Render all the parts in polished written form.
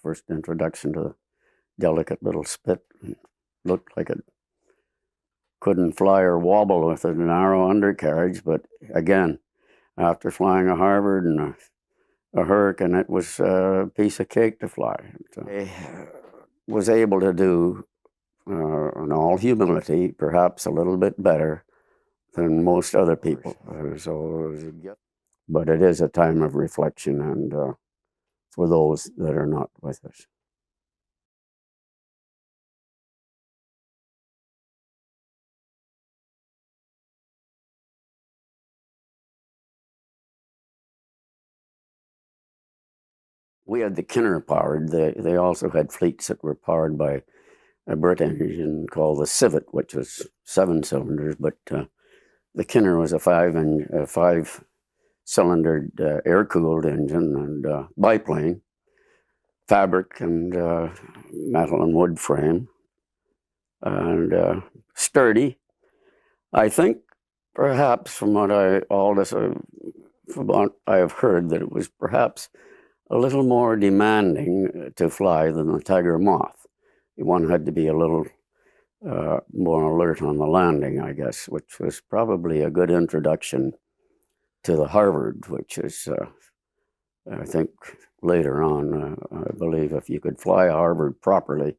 first introduction to the delicate little Spit. It looked like it couldn't fly or wobble with a narrow undercarriage, but again, after flying a Harvard and a Hurricane, it was a piece of cake to fly. I was able to do, in all humility, perhaps a little bit better than most other people. But it is a time of reflection, and for those that are not with us. We had the Kinner powered. They also had fleets that were powered by a Brit engine called the Civet, which was 7 cylinders, but the Kinner was a 5-cylinder air-cooled engine and biplane, fabric and metal and wood frame, and sturdy. I think perhaps from what I have heard, that it was perhaps a little more demanding to fly than the Tiger Moth. One had to be a little more alert on the landing, I guess, which was probably a good introduction to the Harvard, which is, I think, later on, I believe if you could fly a Harvard properly,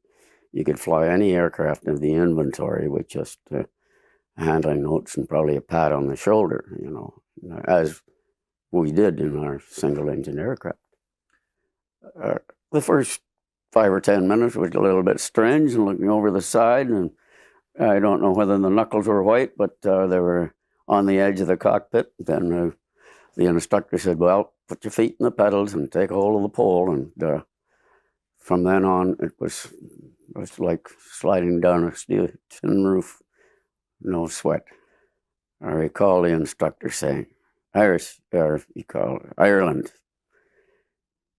you could fly any aircraft in the inventory with just handling notes and probably a pat on the shoulder, as we did in our single-engine aircraft. The first 5 or 10 minutes was a little bit strange, and looking over the side, and I don't know whether the knuckles were white, but they were on the edge of the cockpit. Then the instructor said, "Well, put your feet in the pedals and take a hold of the pole." And from then on, it was like sliding down a steel tin roof, no sweat. I recall the instructor saying, Ireland.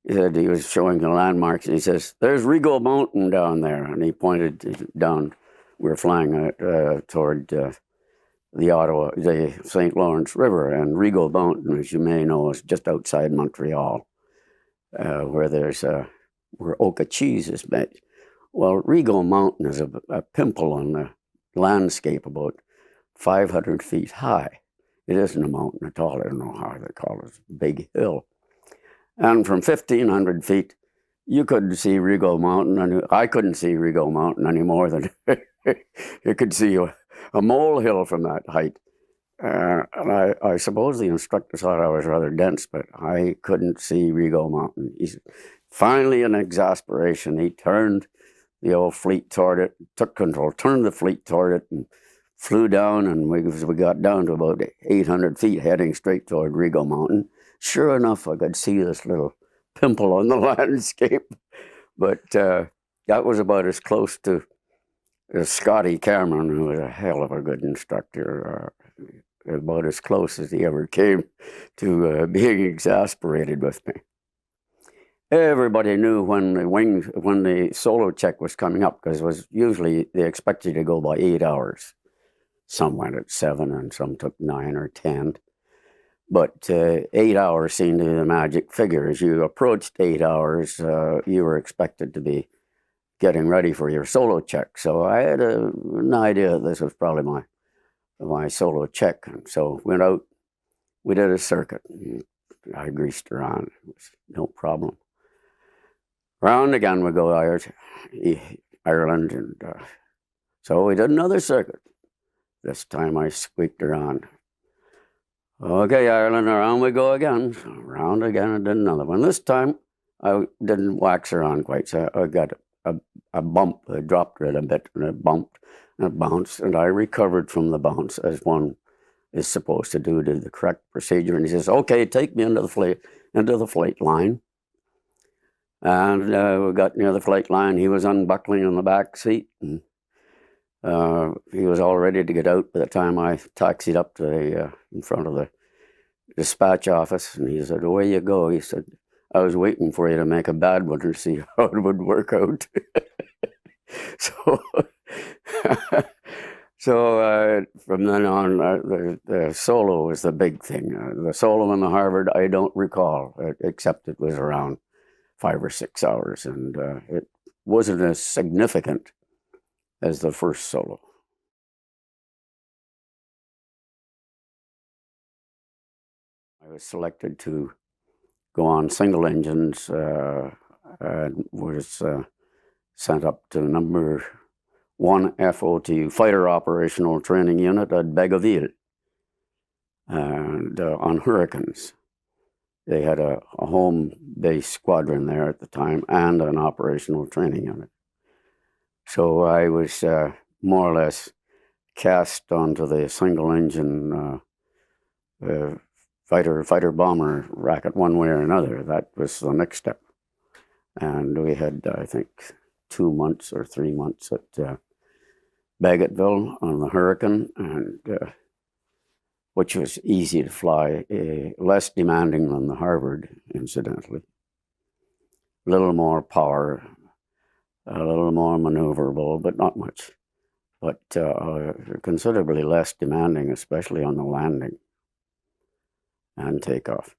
He said he was showing the landmarks. He says, "There's Rigaud Mountain down there," and he pointed down. We were flying toward the St. Lawrence River, and Rigaud Mountain, as you may know, is just outside Montreal, where Oka cheese is made. Well, Rigaud Mountain is a pimple on the landscape about 500 feet high. It isn't a mountain at all. I don't know how they call it. It's a big hill. And from 1,500 feet, you couldn't see Rigaud Mountain. And I couldn't see Rigaud Mountain any more than you could see a molehill from that height. And I suppose the instructor thought I was rather dense, but I couldn't see Rigaud Mountain. Finally, in exasperation, he turned the old fleet toward it, took control, turned the fleet toward it, and flew down. And we got down to about 800 feet, heading straight toward Rigaud Mountain. Sure enough, I could see this little pimple on the landscape. But that was about as close to Scotty Cameron, who was a hell of a good instructor, about as close as he ever came to being exasperated with me. Everybody knew when the solo check was coming up, because it was usually they expected you to go by 8 hours. Some went at 7 and some took 9 or 10. But 8 hours seemed to be the magic figure. As you approached 8 hours, you were expected to be getting ready for your solo check. So I had an idea that this was probably my solo check. And so went out, we did a circuit. I greased her on. It was no problem. Round again we go, Ireland. And so we did another circuit. This time I squeaked her on. "Okay, Ireland, around we go again." So around again, I did another one. This time, I didn't wax her on quite, so I got a bump. I dropped her a bit, and it bumped, and it bounced, and I recovered from the bounce, as one is supposed to do, did the correct procedure. And he says, "Okay, take me into the flight line." And we got near the flight line. He was unbuckling in the back seat, and he was all ready to get out by the time I taxied up to in front of the dispatch office. And he said, "Away you go." He said, "I was waiting for you to make a bad one to see how it would work out." So from then on, the solo was the big thing. The solo in the Harvard, I don't recall, except it was around 5 or 6 hours, and it wasn't as significant as the first solo. I was selected to go on single engines and was sent up to number 1 FOTU, Fighter Operational Training Unit at Bégueville, and on Hurricanes. They had a home-based squadron there at the time and an operational training unit. So I was more or less cast onto the single-engine fighter-bomber racket one way or another. That was the next step. And we had, I think, 2 months or 3 months at Bagotville on the Hurricane, and which was easy to fly, less demanding than the Harvard, incidentally. A little more power, a little more maneuverable, but not much. But considerably less demanding, especially on the landing and takeoff.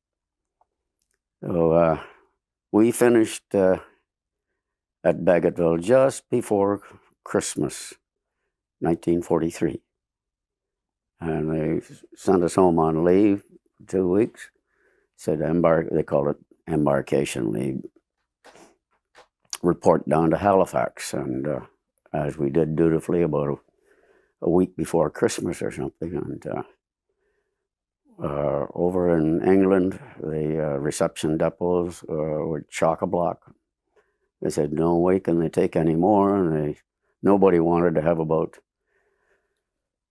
So we finished at Bagotville just before Christmas, 1943. And they sent us home on leave for 2 weeks. Said they call it embarkation leave. Report down to Halifax, and as we did dutifully about a week before Christmas or something, and over in England, the reception depots were chock-a-block. They said, no way can they take any more, and nobody wanted to have about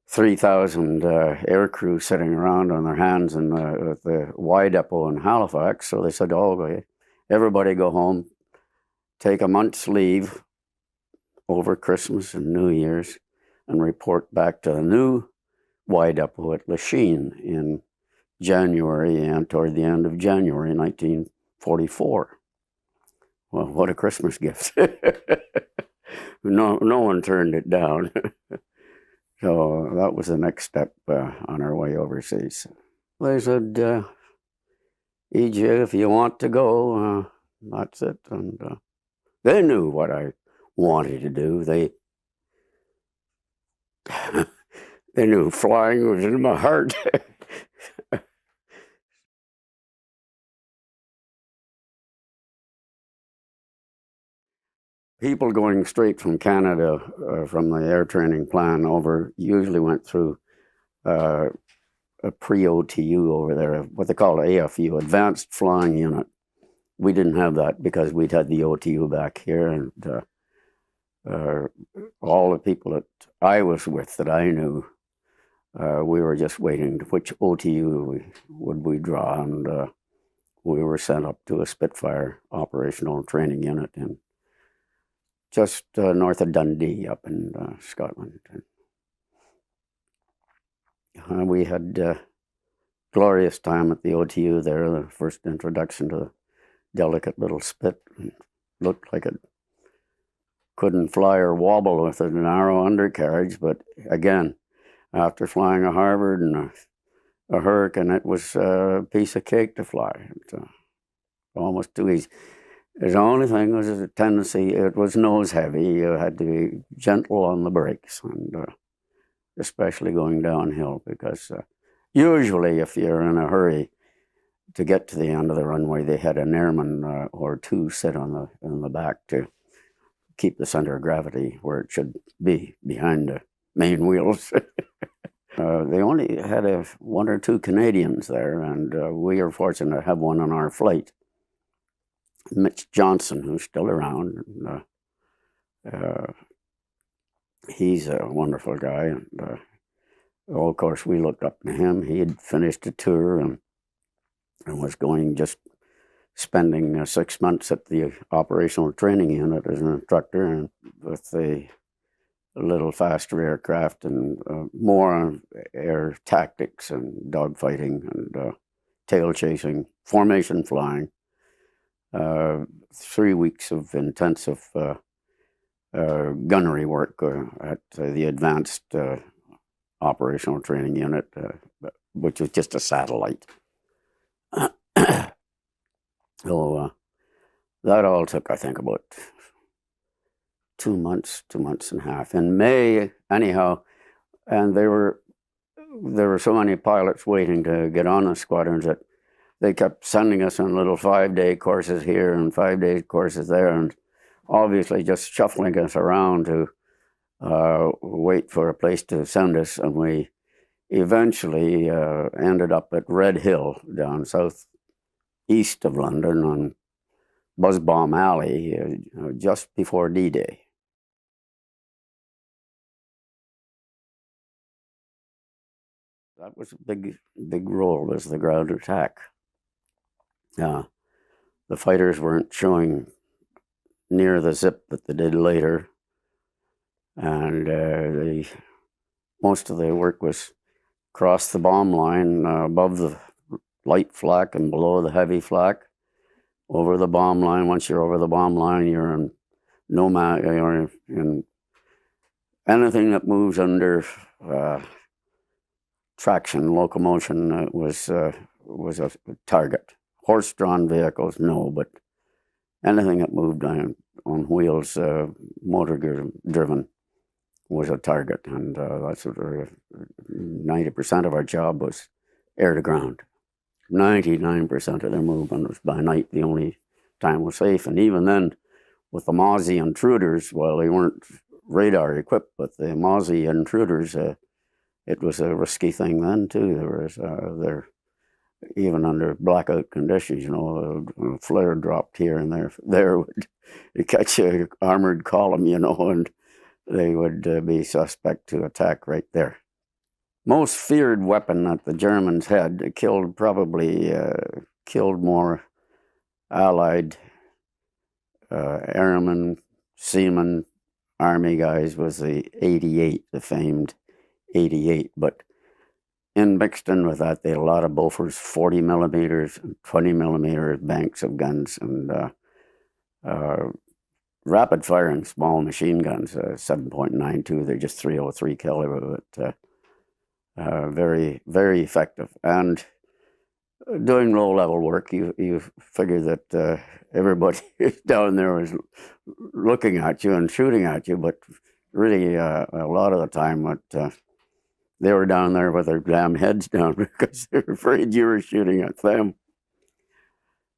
3,000 aircrew sitting around on their hands at the Y depot in Halifax. So they said, oh, everybody go home, take a month's leave over Christmas and New Year's, and report back to the new Y depot at Lachine in January, and toward the end of January 1944. Well, what a Christmas gift. No one turned it down. So that was the next step on our way overseas. They said, E.J., if you want to go, that's it. And they knew what I wanted to do. They knew flying was in my heart. People going straight from Canada, from the air training plan over, usually went through a pre-OTU over there, what they call AFU, Advanced Flying Unit. We didn't have that because we'd had the OTU back here, and all the people that I was with that I knew, we were just waiting to which OTU would we draw, and we were sent up to a Spitfire operational training unit in just north of Dundee up in Scotland. We had glorious time at the OTU there, the first introduction to the delicate little Spit. It looked like it couldn't fly or wobble with a narrow undercarriage, but again, after flying a Harvard and a Hurricane, it was a piece of cake to fly. It, almost too easy. The only thing was a tendency, it was nose heavy. You had to be gentle on the brakes, and especially going downhill, because usually if you're in a hurry to get to the end of the runway, they had an airman or two sit on the back to keep the center of gravity where it should be, behind the main wheels. They only had one or two Canadians there, and we were fortunate to have one on our flight. Mitch Johnson, who's still around. He's a wonderful guy, and of course we looked up to him. He had finished a tour and was spending 6 months at the operational training unit as an instructor, and with a little faster aircraft and more on air tactics and dogfighting and tail chasing, formation flying. 3 weeks of intensive gunnery work at the advanced operational training unit, which was just a satellite. So that all took, I think, about 2 months, 2.5 months. In May, anyhow, and there were so many pilots waiting to get on the squadrons that they kept sending us on little 5-day courses here and 5-day courses there, and obviously just shuffling us around to wait for a place to send us. And we eventually ended up at Red Hill down south east of London on Buzz Bomb Alley just before D-Day. That was a big role as the ground attack. The fighters weren't showing near the zip that they did later, and most of the work was across the bomb line, above the light flak and below the heavy flak, over the bomb line. Once you're over the bomb line, you're in you're in anything that moves under traction, locomotion was a target. Horse-drawn vehicles, no, but anything that moved on wheels, motor-driven, was a target, and that's what 90% of our job was air to ground. 99% of their movement was by night. The only time was safe, and even then, with the Mozzie intruders, well, they weren't radar equipped, but the Mozzie intruders, it was a risky thing then too. There even under blackout conditions, a flare dropped here and there would catch an armored column, and they would be suspect to attack right there. Most feared weapon that the Germans had killed more Allied airmen, seamen, Army guys was the 88, the famed 88. But mixed in with that, they had a lot of Bofors 40 millimeters, 20 millimeter banks of guns, and rapid firing small machine guns, 7.92. They're just 303 caliber, but very, very effective. And doing low level work, you figure that everybody down there was looking at you and shooting at you, but really a lot of the time they were down there with their damn heads down because they were afraid you were shooting at them.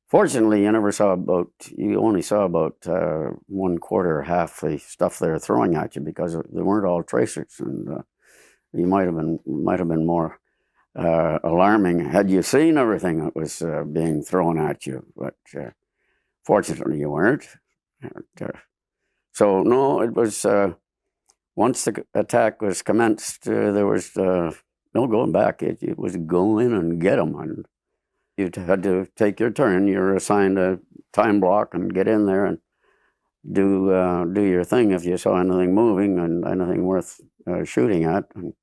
Fortunately, you only saw about 1/4 or half the stuff they were throwing at you, because they weren't all tracers, and you might have been more alarming had you seen everything that was being thrown at you. But fortunately, you weren't. So no, it was. Once the attack was commenced, there was no going back. It was go in and get them, and you had to take your turn. You were assigned a time block and get in there and do your thing if you saw anything moving and anything worth shooting at, and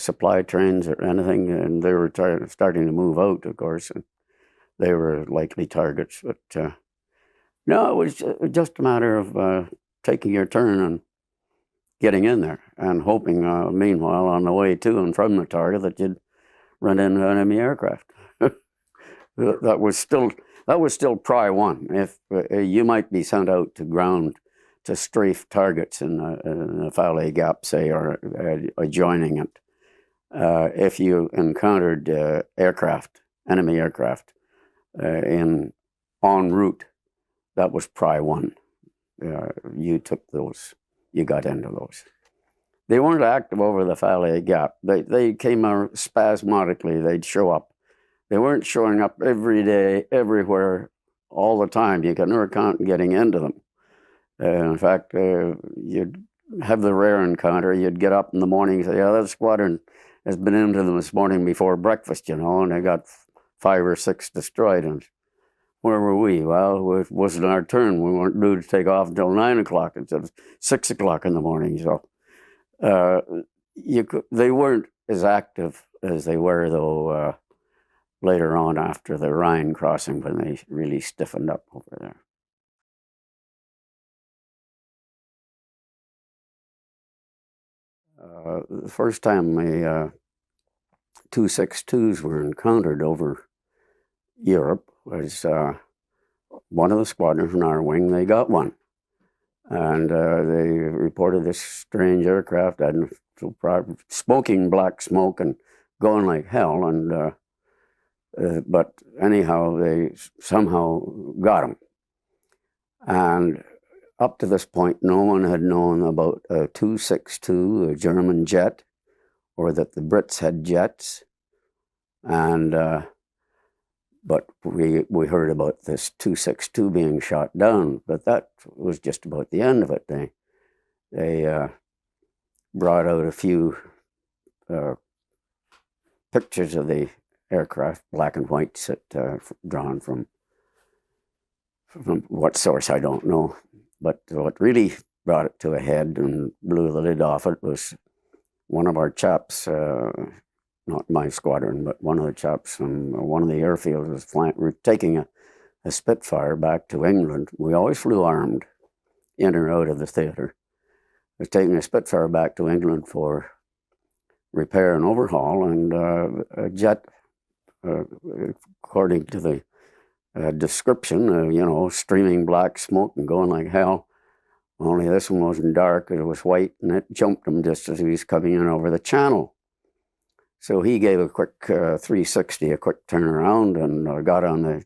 supply trains or anything. And they were starting to move out, of course, and they were likely targets. But no, it was just a matter of taking your turn and getting in there, and hoping, meanwhile, on the way to and from the target, that you'd run into enemy aircraft. That was still Pry 1. If you might be sent out to ground to strafe targets in the Falais Gap, say, or adjoining it, if you encountered enemy aircraft en route, that was Pry 1. You took those. You got into those. They weren't active over the Falais Gap. They came out spasmodically. They'd show up. They weren't showing up every day, everywhere, all the time. You could never count getting into them. In fact, you'd have the rare encounter. You'd get up in the morning and say, "Yeah, that squadron has been into them this morning before breakfast, and they got 5 or 6 destroyed." And where were we? Well, it wasn't our turn. We weren't due to take off until 9 o'clock instead of 6 o'clock in the morning. So they weren't as active as they were, though, later on after the Rhine crossing, when they really stiffened up over there. The first time the 262s were encountered over Europe was one of the squadrons in our wing, they got one. And they reported this strange aircraft had smoking black smoke and going like hell. And but anyhow, they somehow got him. And up to this point, no one had known about a 262, a German jet, or that the Brits had jets. And but we heard about this 262 being shot down, but that was just about the end of it. They brought out a few pictures of the aircraft, black and white, drawn from what source I don't know. But what really brought it to a head and blew the lid off it was one of our chaps, not my squadron, but one of the chaps from one of the airfields was taking a Spitfire back to England. We always flew armed in or out of the theater. Was taking a Spitfire back to England for repair and overhaul, and a jet, according to the description, streaming black smoke and going like hell. Only this one wasn't dark, it was white, and it jumped him just as he was coming in over the channel. So he gave a quick 360, a quick turnaround, and got on the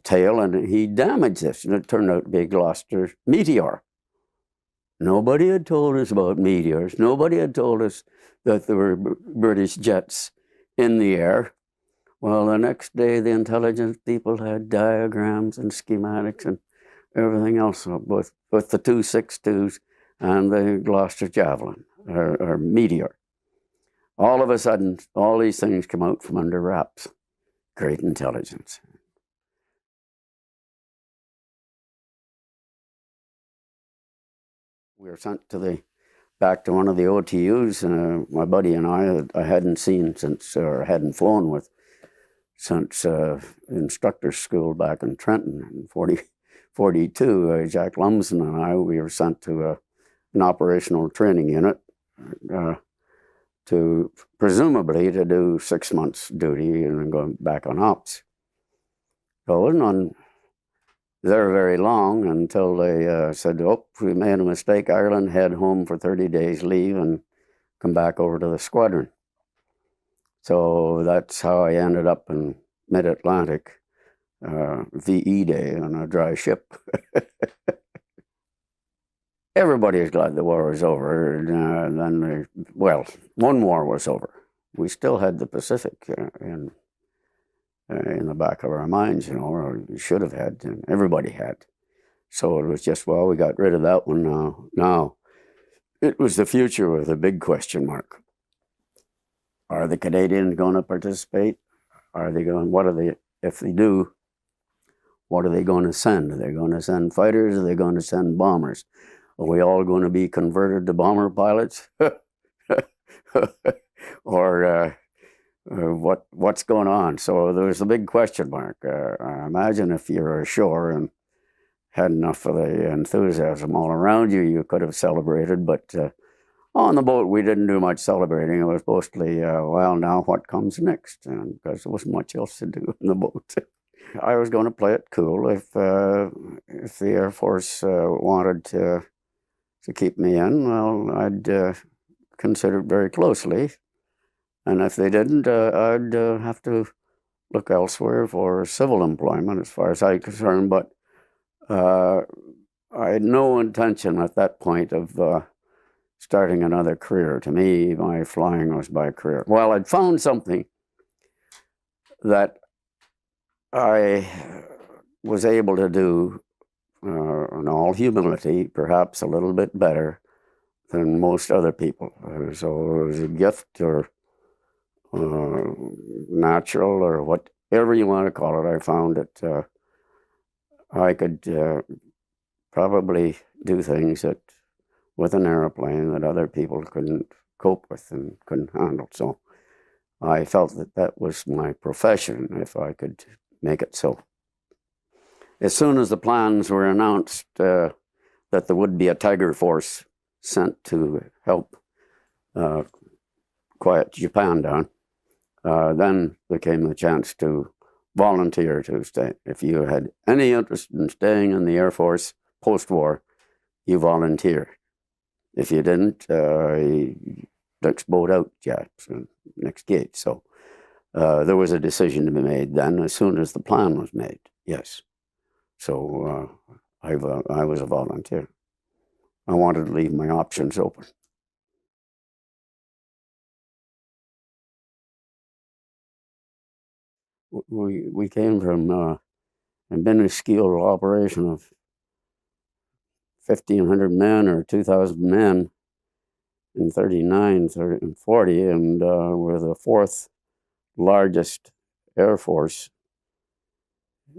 tail, and he damaged this, and it turned out to be a Gloucester Meteor. Nobody had told us about meteors. Nobody had told us that there were British jets in the air. Well, the next day, the intelligence people had diagrams and schematics and everything else with the 262s and the Gloucester Javelin, or Meteor. All of a sudden, all these things come out from under wraps. Great intelligence. We were sent back to one of the OTUs. My buddy and I hadn't seen since, or hadn't flown with since instructor school back in Trenton in 42. Jack Lumsden and I, we were sent to an operational training unit to presumably to do 6 months duty and then go back on ops. So I wasn't on there very long until they said, oh, we made a mistake, Ireland, head home for 30 days leave and come back over to the squadron. So that's how I ended up in mid-Atlantic, VE Day on a dry ship. Everybody was glad the war was over. And then, one war was over. We still had the Pacific in the back of our minds, or we should have had, and everybody had. So it was just, well, we got rid of that one now. Now, it was the future with a big question mark. Are the Canadians going to participate? Are they going, if they do, what are they going to send? Are they going to send fighters? Are they going to send bombers? Are we all going to be converted to bomber pilots? Or what's going on? So there's a big question mark. I imagine if you're ashore and had enough of the enthusiasm all around you, you could have celebrated. But on the boat, we didn't do much celebrating. It was mostly, well, now what comes next? Because there wasn't much else to do in the boat. I was going to play it cool. If the Air Force wanted to keep me in, well, I'd consider it very closely. And if they didn't, I'd have to look elsewhere for civil employment as far as I'm concerned. But I had no intention at that point of starting another career. To me, my flying was my career. Well, I'd found something that I was able to do, in all humility, perhaps a little bit better than most other people. So it was a gift or natural or whatever you want to call it. I found that I could probably do things that with an airplane that other people couldn't cope with and couldn't handle. So I felt that was my profession if I could make it so. As soon as the plans were announced that there would be a Tiger Force sent to help quiet Japan down, then there came the chance to volunteer to stay. If you had any interest in staying in the Air Force post-war, you volunteer. If you didn't, next boat out, Jack, next gate. So there was a decision to be made then as soon as the plan was made, yes. So I was a volunteer. I wanted to leave my options open. We came from a minuscule operation of 1,500 men or 2,000 men in 39, 30, and 40, and we're the fourth largest Air Force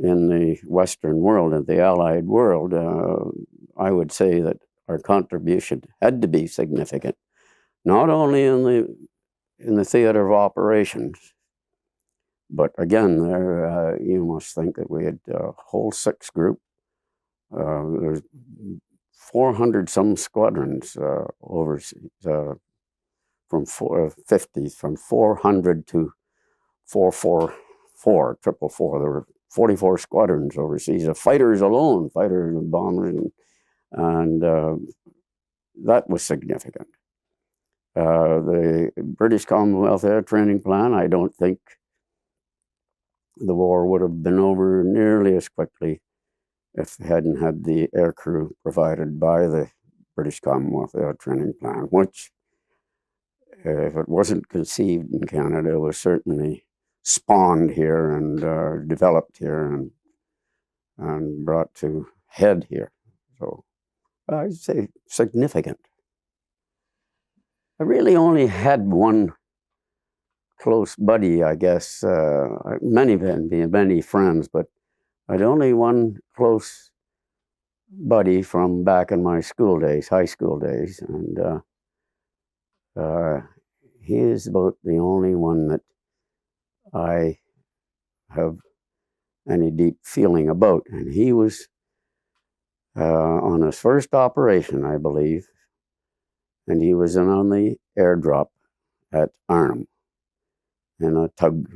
in the Western world, in the Allied world. I would say that our contribution had to be significant, not only in the theater of operations, but again, there you must think that we had a whole six group. There's 400 some squadrons overseas, from 450, from 400 to 444, 444. There were 44 squadrons overseas of fighters alone, fighters and bombers, and that was significant. The British Commonwealth Air Training Plan, I don't think the war would have been over nearly as quickly if they hadn't had the air crew provided by the British Commonwealth Air Training Plan, which, if it wasn't conceived in Canada, was certainly spawned here and developed here and brought to head here. So I'd say significant. I really only had one close buddy, I guess. Many friends, but I'd only one close buddy from back in my school days, high school days, and he is about the only one that I have any deep feeling about. And he was on his first operation, I believe, and he was in on the airdrop at Arnhem in a tug,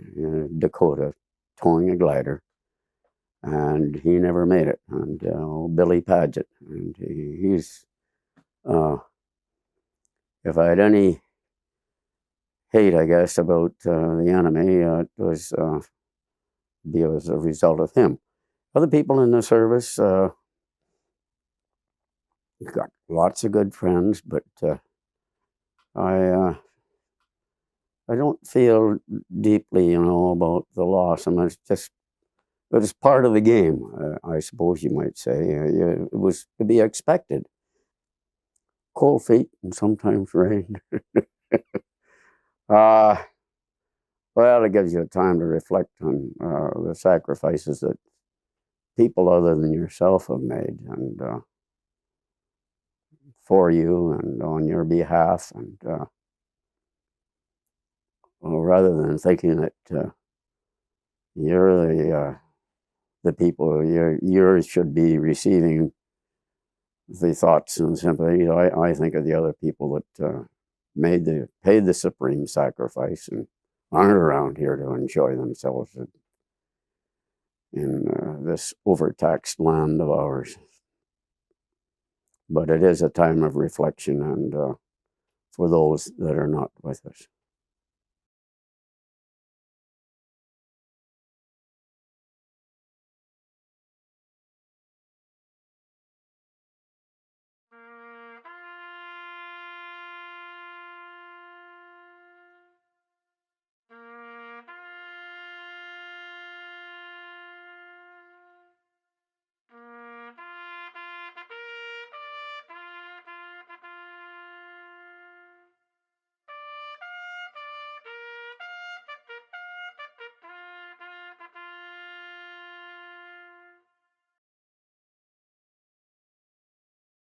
Dakota, towing a glider. And he never made it. And Billy Paget, and he's, if I had any hate, I guess, about the enemy, it was as a result of him. Other people in the service got lots of good friends, but I don't feel deeply, about the loss. I mean, it was part of the game, I suppose you might say. It was to be expected. Cold feet and sometimes rain. Well, it gives you time to reflect on the sacrifices that people other than yourself have made, and for you and on your behalf, and rather than thinking that you're the people yours should be receiving the thoughts and sympathies, I think of the other people that paid the supreme sacrifice and aren't around here to enjoy themselves in this overtaxed land of ours. But it is a time of reflection, and for those that are not with us.